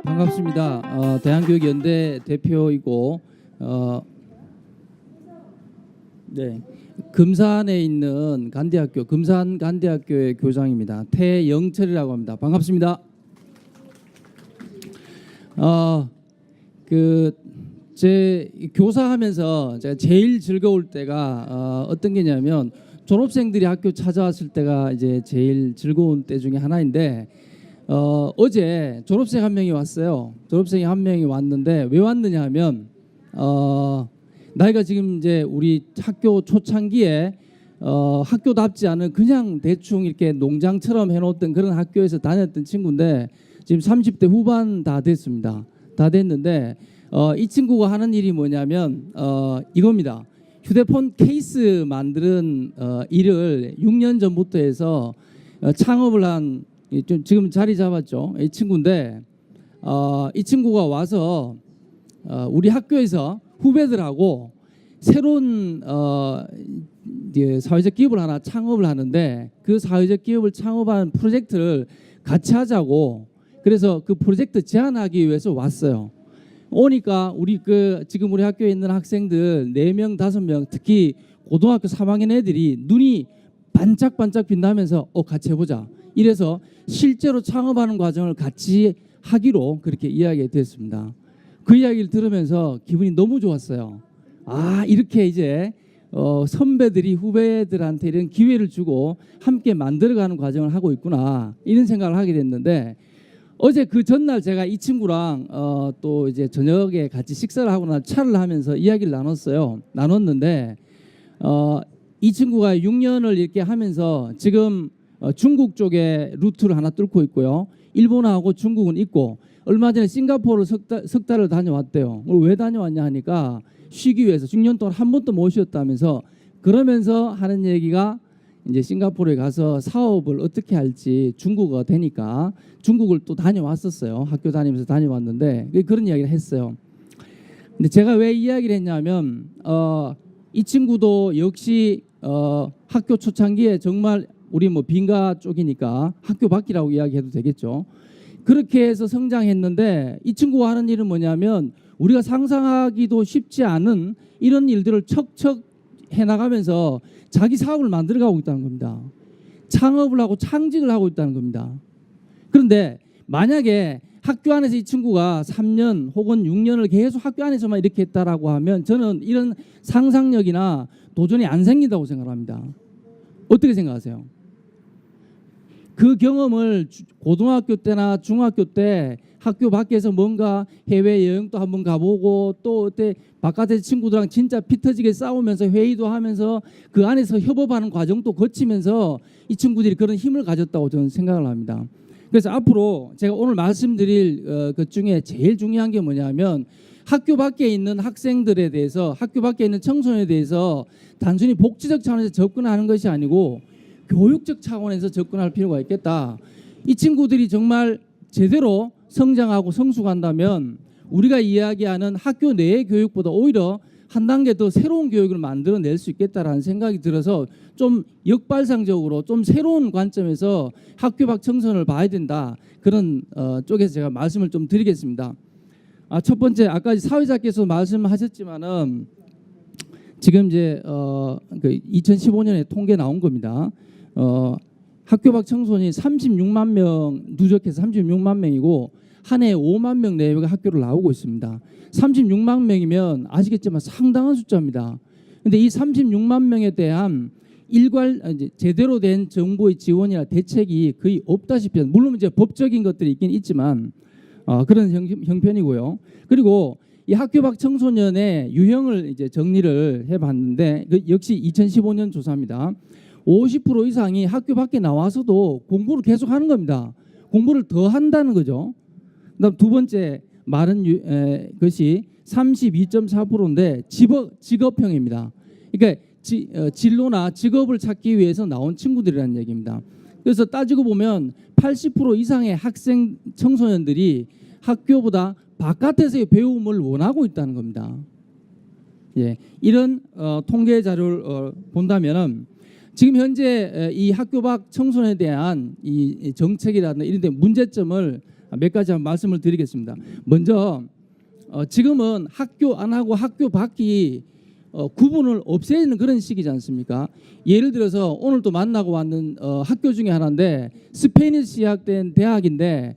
반갑습니다. 대한교육연대 대표이고 금산에 있는 간대학교 금산 간대학교의 교장입니다. 태영철이라고 합니다. 반갑습니다. 제 교사하면서 제가 제일 즐거울 때가 어떤 게냐면 졸업생들이 학교 찾아왔을 때가 이제 제일 즐거운 때 중에 하나인데 어제 졸업생 한 명이 왔어요. 졸업생이 한 명이 왔는데 왜 왔느냐 하면 나이가 지금 이제 우리 학교 초창기에 학교답지 않은 그냥 대충 이렇게 농장처럼 해놓던 그런 학교에서 다녔던 친구인데 지금 30대 후반 다 됐습니다. 다 됐는데 이 친구가 하는 일이 뭐냐면 이겁니다. 휴대폰 케이스 만드는 일을 6년 전부터 해서 창업을 한 지금 자리 잡았죠. 이 친구인데 이 친구가 와서 우리 학교에서 후배들하고 새로운 사회적 기업을 하나 창업을 하는데 그 사회적 기업을 창업한 프로젝트를 같이 하자고 그래서 그 프로젝트 제안하기 위해서 왔어요. 오니까 지금 우리 학교에 있는 학생들 4명, 5명 특히 고등학교 3학년 애들이 눈이 반짝반짝 빛나면서 같이 해보자. 이래서 실제로 창업하는 과정을 같이 하기로 그렇게 이야기가 됐습니다. 그 이야기를 들으면서 기분이 너무 좋았어요. 이렇게 이제 선배들이 후배들한테 이런 기회를 주고 함께 만들어가는 과정을 하고 있구나 이런 생각을 하게 됐는데 어제 그 전날 제가 이 친구랑 또 이제 저녁에 같이 식사를 하고 나 차를 하면서 이야기를 나눴는데 이 친구가 6년을 이렇게 하면서 지금 중국 쪽에 루트를 하나 뚫고 있고요. 일본하고 중국은 있고 얼마 전에 싱가포르 석 달을 다녀왔대요. 왜 다녀왔냐 하니까 쉬기 위해서 6년 동안 한 번도 못 쉬었다면서 그러면서 하는 얘기가 이제 싱가포르에 가서 사업을 어떻게 할지 중국어가 되니까 중국을 또 다녀왔었어요. 학교 다니면서 다녀왔는데 그런 이야기를 했어요. 근데 제가 왜 이야기를 했냐면 이 친구도 역시 학교 초창기에 정말 우리 빈가 쪽이니까 학교 밖이라고 이야기해도 되겠죠. 그렇게 해서 성장했는데 이 친구가 하는 일은 뭐냐면 우리가 상상하기도 쉽지 않은 이런 일들을 척척 해나가면서 자기 사업을 만들어가고 있다는 겁니다. 창업을 하고 창직을 하고 있다는 겁니다. 그런데 만약에 학교 안에서 이 친구가 3년 혹은 6년을 계속 학교 안에서만 이렇게 했다라고 하면 저는 이런 상상력이나 도전이 안 생긴다고 생각합니다. 어떻게 생각하세요? 그 경험을 고등학교 때나 중학교 때 학교 밖에서 뭔가 해외여행도 한번 가보고 또 그때 바깥에 친구들랑 진짜 피 터지게 싸우면서 회의도 하면서 그 안에서 협업하는 과정도 거치면서 이 친구들이 그런 힘을 가졌다고 저는 생각을 합니다. 그래서 앞으로 제가 오늘 말씀드릴 것 중에 제일 중요한 게 뭐냐면 학교 밖에 있는 학생들에 대해서 학교 밖에 있는 청소년에 대해서 단순히 복지적 차원에서 접근하는 것이 아니고 교육적 차원에서 접근할 필요가 있겠다. 이 친구들이 정말 제대로 성장하고 성숙한다면 우리가 이야기하는 학교 내의 교육보다 오히려 한 단계 더 새로운 교육을 만들어낼 수 있겠다라는 생각이 들어서 좀 역발상적으로 좀 새로운 관점에서 학교 밖 청소년을 봐야 된다. 그런 쪽에서 제가 말씀을 좀 드리겠습니다. 첫 번째 아까 사회자께서 말씀하셨지만은 지금 이제 2015년에 통계 나온 겁니다. 학교 밖 청소년이 36만 명 누적해서 36만 명이고 한 해에 5만 명 내외가 학교를 나오고 있습니다. 36만 명이면 아시겠지만 상당한 숫자입니다. 그런데 이 36만 명에 대한 제대로 된 정부의 지원이나 대책이 거의 없다시피 물론 이제 법적인 것들이 있긴 있지만 그런 형편이고요. 그리고 이 학교 밖 청소년의 유형을 이제 정리를 해봤는데 역시 2015년 조사입니다. 50% 이상이 학교 밖에 나와서도 공부를 계속 하는 겁니다. 공부를 더 한다는 거죠. 그다음 두 번째 말은 것이 32.4%인데 직업형입니다. 그러니까 진로나 직업을 찾기 위해서 나온 친구들이라는 얘기입니다. 그래서 따지고 보면 80% 이상의 학생 청소년들이 학교보다 바깥에서의 배움을 원하고 있다는 겁니다. 이런 통계 자료를 본다면은 지금 현재 이 학교 밖 청소년에 대한 이 정책이라든가 이런 데 문제점을 몇 가지 한번 말씀을 드리겠습니다. 먼저 지금은 학교 안하고 학교 밖이 구분을 없애는 그런 시기지 않습니까? 예를 들어서 오늘 또 만나고 왔는 학교 중에 하나인데 스페인에서 시작된 대학인데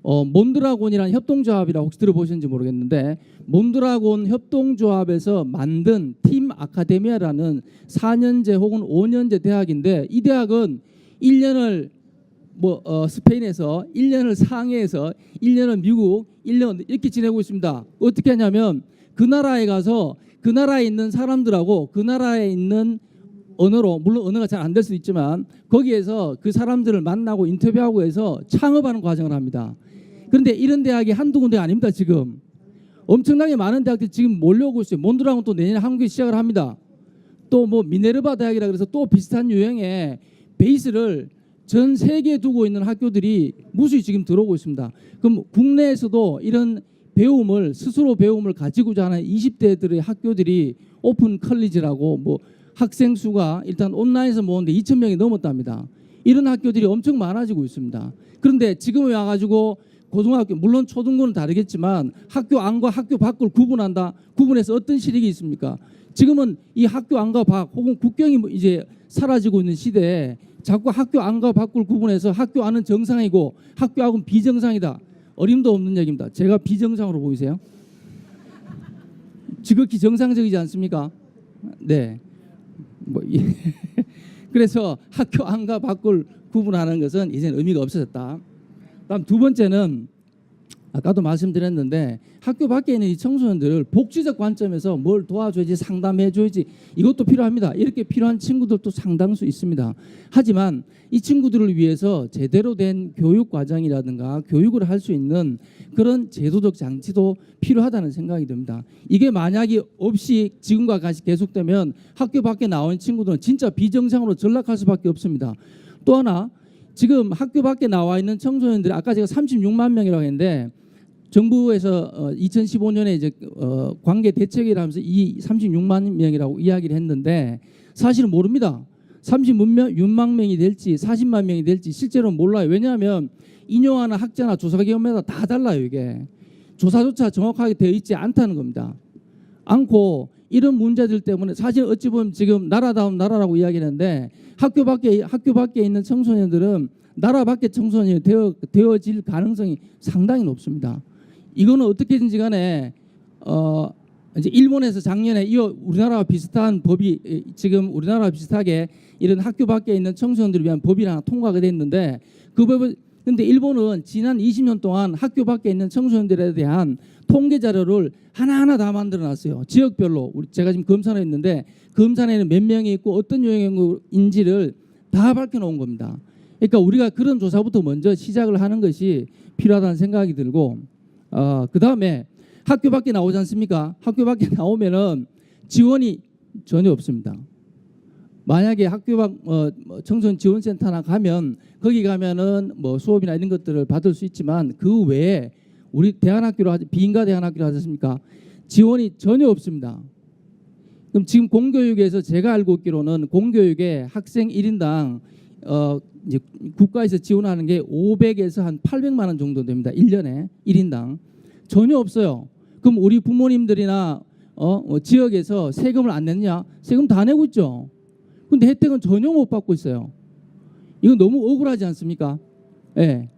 몬드라곤이라는 협동조합이라고 혹시 들어보셨는지 모르겠는데 몬드라곤 협동조합에서 만든 팀 아카데미아라는 4년제 혹은 5년제 대학인데 이 대학은 1년을 스페인에서 1년을 상해에서 1년은 미국 1년 이렇게 지내고 있습니다. 어떻게 하냐면 그 나라에 가서 그 나라에 있는 사람들하고 그 나라에 있는 언어로 물론 언어가 잘 안 될 수도 있지만 거기에서 그 사람들을 만나고 인터뷰하고 해서 창업하는 과정을 합니다. 그런데 이런 대학이 한두 군데가 아닙니다. 지금 엄청나게 많은 대학들이 지금 몰려오고 있어요. 몬드라곤 또 내년에 한국에 시작을 합니다. 또 뭐 미네르바 대학이라 그래서 또 비슷한 유형의 베이스를 전 세계에 두고 있는 학교들이 무수히 지금 들어오고 있습니다. 그럼 국내에서도 이런 배움을 스스로 배움을 가지고자 하는 20대들의 학교들이 오픈 컬리지라고 뭐 학생 수가 일단 온라인에서 모으는데 2,000명이 넘었답니다. 이런 학교들이 엄청 많아지고 있습니다. 그런데 지금에 와가지고 고등학교 물론 초등부는 다르겠지만 학교 안과 학교 밖을 구분한다. 구분해서 어떤 실익이 있습니까? 지금은 이 학교 안과 밖 혹은 국경이 이제 사라지고 있는 시대에 자꾸 학교 안과 밖을 구분해서 학교 안은 정상이고 학교 밖은 비정상이다. 어림도 없는 얘기입니다. 제가 비정상으로 보이세요? 지극히 정상적이지 않습니까? 네. 그래서 학교 안과 밖을 구분하는 것은 이제는 의미가 없어졌다. 다음 두 번째는 아까도 말씀드렸는데 학교 밖에 있는 이 청소년들을 복지적 관점에서 뭘 도와줘야지 상담해줘야지 이것도 필요합니다. 이렇게 필요한 친구들도 상당수 있습니다. 하지만 이 친구들을 위해서 제대로 된 교육 과정이라든가 교육을 할 수 있는 그런 제도적 장치도 필요하다는 생각이 듭니다. 이게 만약에 없이 지금과 같이 계속되면 학교 밖에 나오는 친구들은 진짜 비정상으로 전락할 수밖에 없습니다. 또 하나 지금 학교 밖에 나와 있는 청소년들이 아까 제가 36만 명이라고 했는데 정부에서 2015년에 이제 관계 대책이라 하면서 이 36만 명이라고 이야기를 했는데 사실은 모릅니다. 36만 명이 될지 40만 명이 될지 실제로 몰라요. 왜냐하면 인용하는 학자나 조사기관마다 다 달라요. 이게 조사조차 정확하게 되어 있지 않다는 겁니다. 않고 이런 문제들 때문에 사실 어찌 보면 지금 나라다운 나라라고 이야기하는데 학교 밖에 있는 청소년들은 나라 밖의 청소년이 되어질 가능성이 상당히 높습니다. 이거는 어떻게든지 간에 이제 일본에서 작년에 우리나라와 비슷한 법이 지금 우리나라와 비슷하게 이런 학교 밖에 있는 청소년들을 위한 법이 하나 통과가 됐는데 그 법을 근데 일본은 지난 20년 동안 학교 밖에 있는 청소년들에 대한 통계 자료를 하나하나 다 만들어 놨어요. 지역별로 제가 지금 검사를 했는데 검사에는 몇 명이 있고 어떤 유형인지를 다 밝혀 놓은 겁니다. 그러니까 우리가 그런 조사부터 먼저 시작을 하는 것이 필요하다는 생각이 들고 그 다음에 학교 밖에 나오지 않습니까? 학교 밖에 나오면은 지원이 전혀 없습니다. 만약에 학교 밖 청소년 지원센터나 가면 거기 가면은 뭐 수업이나 이런 것들을 받을 수 있지만 그 외에 우리 대안학교로 비인가 대안학교로 하지 않습니까? 지원이 전혀 없습니다. 그럼 지금 공교육에서 제가 알고 있기로는 공교육에 학생 1인당 이제 국가에서 지원하는 게 500에서 한 800만 원 정도 됩니다. 1년에 1인당. 전혀 없어요. 그럼 우리 부모님들이나 지역에서 세금을 안 냈냐? 세금 다 내고 있죠. 근데 혜택은 전혀 못 받고 있어요. 이건 너무 억울하지 않습니까? 예. 네.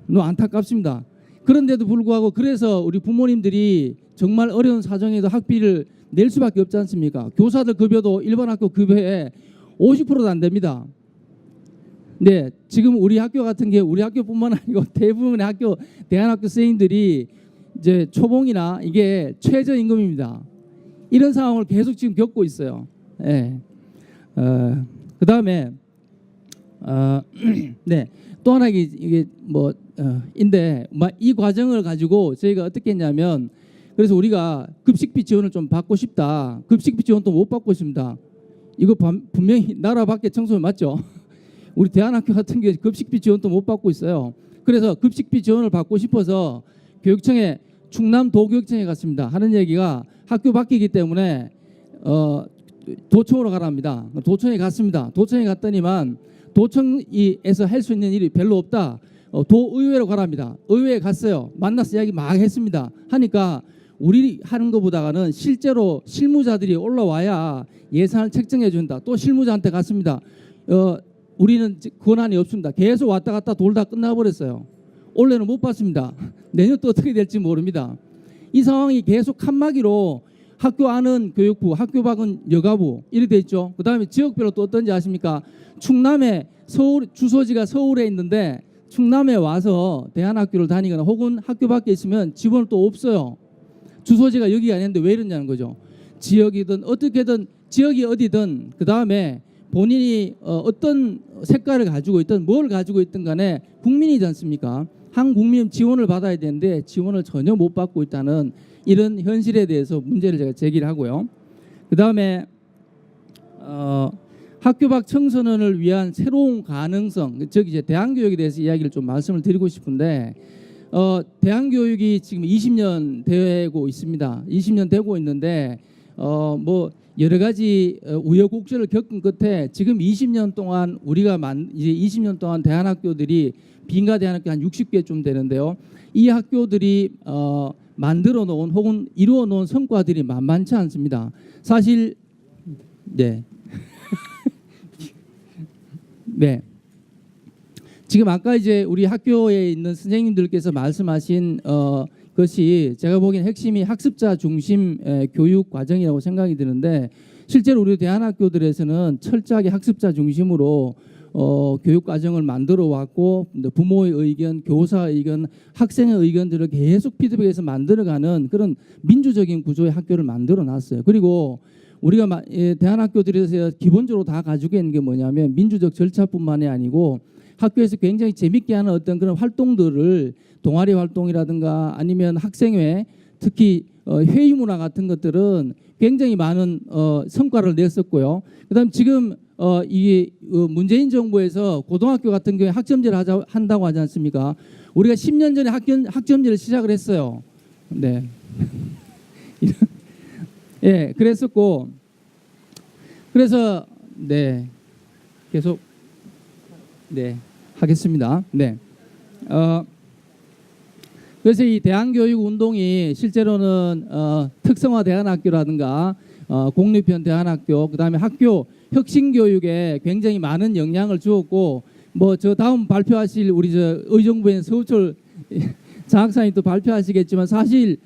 너무 안타깝습니다. 그런데도 불구하고 그래서 우리 부모님들이 정말 어려운 사정에도 학비를 낼 수밖에 없지 않습니까? 교사들 급여도 일반 학교 급여의 50%도 안 됩니다. 네, 지금 우리 학교 같은 게 우리 학교뿐만 아니고 대부분의 학교 대안학교 선생님들이 이제 초봉이나 이게 최저임금입니다. 이런 상황을 계속 지금 겪고 있어요. 네. 그 다음에 네, 또 하나 이게 인데 이 과정을 가지고 저희가 어떻게 했냐면 그래서 우리가 급식비 지원을 좀 받고 싶다. 급식비 지원도 못 받고 있습니다. 이거 분명히 나라 밖의 청소년 맞죠? 우리 대안학교 같은 경우에 급식비 지원도 못 받고 있어요. 그래서 급식비 지원을 받고 싶어서 교육청에 충남도교육청에 갔습니다. 하는 얘기가 학교 밖이기 때문에 도청으로 가랍니다. 도청에 갔습니다. 도청에 갔더니만 도청에서 할 수 있는 일이 별로 없다. 도의회로 가랍니다. 의회에 갔어요. 만나서 이야기 막 했습니다. 하니까 우리 하는 것보다는 실제로 실무자들이 올라와야 예산을 책정해 준다. 또 실무자한테 갔습니다. 우리는 권한이 없습니다. 계속 왔다 갔다 돌다 끝나버렸어요. 올해는 못 봤습니다. 내년 또 어떻게 될지 모릅니다. 이 상황이 계속 칸막이로 학교 안은 교육부, 학교 밖은 여가부 이렇게 돼 있죠. 그 다음에 지역별로 또 어떤지 아십니까? 충남에 주소지가 서울에 있는데 충남에 와서 대안학교를 다니거나 혹은 학교 밖에 있으면 지원을 또 없어요. 주소지가 여기가 아닌데 왜 이러냐는 거죠. 지역이든 어떻게든 지역이 어디든 그 다음에 본인이 어떤 색깔을 가지고 있든 뭘 가지고 있든 간에 국민이지 않습니까? 한 국민 지원을 받아야 되는데 지원을 전혀 못 받고 있다는 이런 현실에 대해서 문제를 제가 제기를 하고요. 그 다음에 학교 밖 청소년을 위한 새로운 가능성, 즉 이제 대안교육에 대해서 이야기를 좀 말씀을 드리고 싶은데 대안교육이 지금 20년 되고 있습니다. 20년 되고 있는데 뭐 여러 가지 우여곡절을 겪은 끝에 지금 20년 동안 우리가 이제 20년 동안 대안학교들이 빈가 대안학교 한 60개쯤 되는데요. 이 학교들이 만들어 놓은 혹은 이루어 놓은 성과들이 만만치 않습니다. 사실 네. 네. 지금 아까 이제 우리 학교에 있는 선생님들께서 말씀하신 것이 제가 보기엔 핵심이 학습자 중심 교육 과정이라고 생각이 드는데 실제로 우리 대안학교들에서는 철저하게 학습자 중심으로 교육 과정을 만들어 왔고 부모의 의견, 교사의 의견, 학생의 의견들을 계속 피드백해서 만들어가는 그런 민주적인 구조의 학교를 만들어 놨어요. 그리고 우리가 대안학교들에서 기본적으로 다 가지고 있는 게 뭐냐면 민주적 절차뿐만이 아니고 학교에서 굉장히 재밌게 하는 어떤 그런 활동들을 동아리 활동이라든가 아니면 학생회 특히 회의 문화 같은 것들은 굉장히 많은 성과를 냈었고요. 그다음 지금 이 문재인 정부에서 고등학교 같은 경우에 학점제를 한다고 하지 않습니까? 우리가 10년 전에 학점제를 시작을 했어요. 네. 예, 그랬었고 그래서 네 계속 네 하겠습니다. 네. 그래서 이 대안교육 운동이 실제로는 특성화 대안학교라든가 공립형 대안학교 그다음에 학교 혁신교육에 굉장히 많은 영향을 주었고 뭐 저 다음 발표하실 우리 저 의정부의 서우철 장학사님 또 발표하시겠지만 사실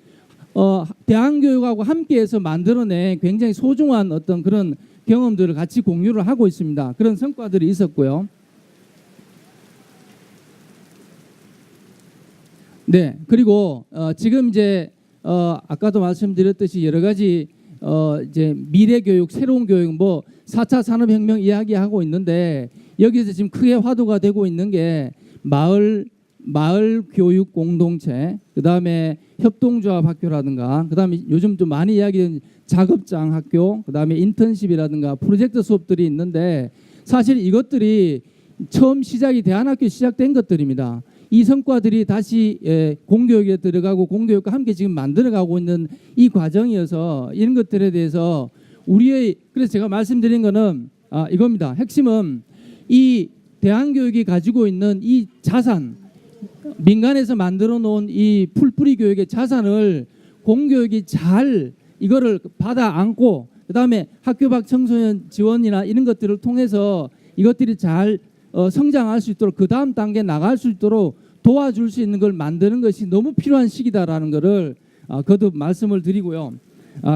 대안교육하고 함께해서 만들어낸 굉장히 소중한 어떤 그런 경험들을 같이 공유를 하고 있습니다. 그런 성과들이 있었고요. 네, 그리고 지금 이제 아까도 말씀드렸듯이 여러 가지 이제 미래 교육, 새로운 교육, 뭐 4차 산업혁명 이야기하고 있는데 여기서 지금 크게 화두가 되고 있는 게 마을 교육 공동체, 그 다음에 협동조합 학교라든가, 그 다음에 요즘 좀 많이 이야기되는 작업장 학교, 그 다음에 인턴십이라든가 프로젝트 수업들이 있는데 사실 이것들이 처음 시작이 대안학교 시작된 것들입니다. 이 성과들이 다시 공교육에 들어가고 공교육과 함께 지금 만들어가고 있는 이 과정이어서 이런 것들에 대해서 그래서 제가 말씀드린 거는 이겁니다. 핵심은 이 대안교육이 가지고 있는 이 자산, 민간에서 만들어 놓은 이 풀뿌리 교육의 자산을 공교육이 잘 이거를 받아 안고 그다음에 학교 밖 청소년 지원이나 이런 것들을 통해서 이것들이 잘 성장할 수 있도록 그 다음 단계 나갈 수 있도록 도와줄 수 있는 걸 만드는 것이 너무 필요한 시기다라는 것을 거듭 말씀을 드리고요.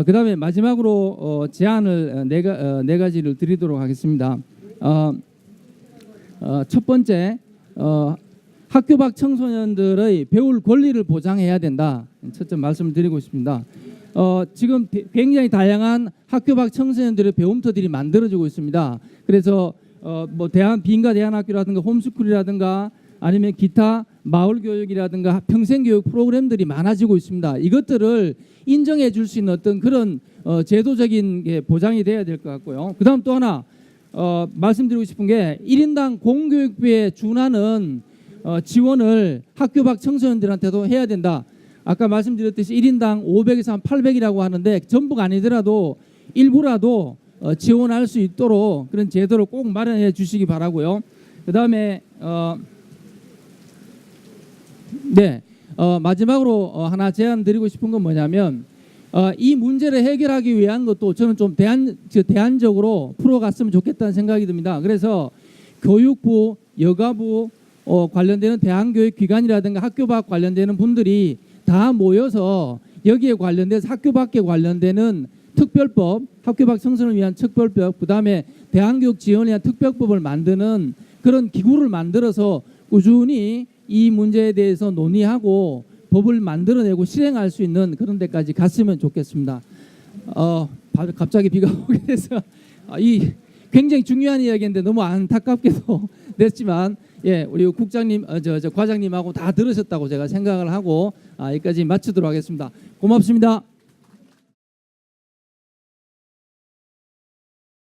그 다음에 마지막으로 제안을 네 가지를 드리도록 하겠습니다. 첫 번째, 학교 밖 청소년들의 배울 권리를 보장해야 된다. 첫째 말씀을 드리고 싶습니다. 지금 굉장히 다양한 학교 밖 청소년들의 배움터들이 만들어지고 있습니다. 그래서 뭐 빈가 대안학교라든가 홈스쿨이라든가 아니면 기타 마을 교육이라든가 평생교육 프로그램들이 많아지고 있습니다. 이것들을 인정해 줄 수 있는 어떤 그런 제도적인 게 보장이 돼야 될 것 같고요. 그 다음 또 하나 말씀드리고 싶은 게 1인당 공교육비에 준하는 지원을 학교 밖 청소년들한테도 해야 된다. 아까 말씀드렸듯이 1인당 500에서 한 800이라고 하는데 전부가 아니더라도 일부라도 지원할 수 있도록 그런 제도를 꼭 마련해 주시기 바라고요. 그다음에 마지막으로 하나 제안 드리고 싶은 건 뭐냐면 이 문제를 해결하기 위한 것도 저는 좀 대안적으로 풀어갔으면 좋겠다는 생각이 듭니다. 그래서 교육부, 여가부 관련되는 대한교육기관이라든가 학교 밖 관련되는 분들이 다 모여서 여기에 관련돼서 학교 밖에 관련되는 특별법, 학교 밖 청소년을 위한 특별법, 그다음에 대한교육 지원을 위한 특별법을 만드는 그런 기구를 만들어서 꾸준히 이 문제에 대해서 논의하고 법을 만들어내고 실행할 수 있는 그런 데까지 갔으면 좋겠습니다. 갑자기 비가 오게 돼서 이 굉장히 중요한 이야기인데 너무 안타깝게도 됐지만 우리 국장님, 과장님하고 다 들으셨다고 제가 생각을 하고 여기까지 마치도록 하겠습니다. 고맙습니다.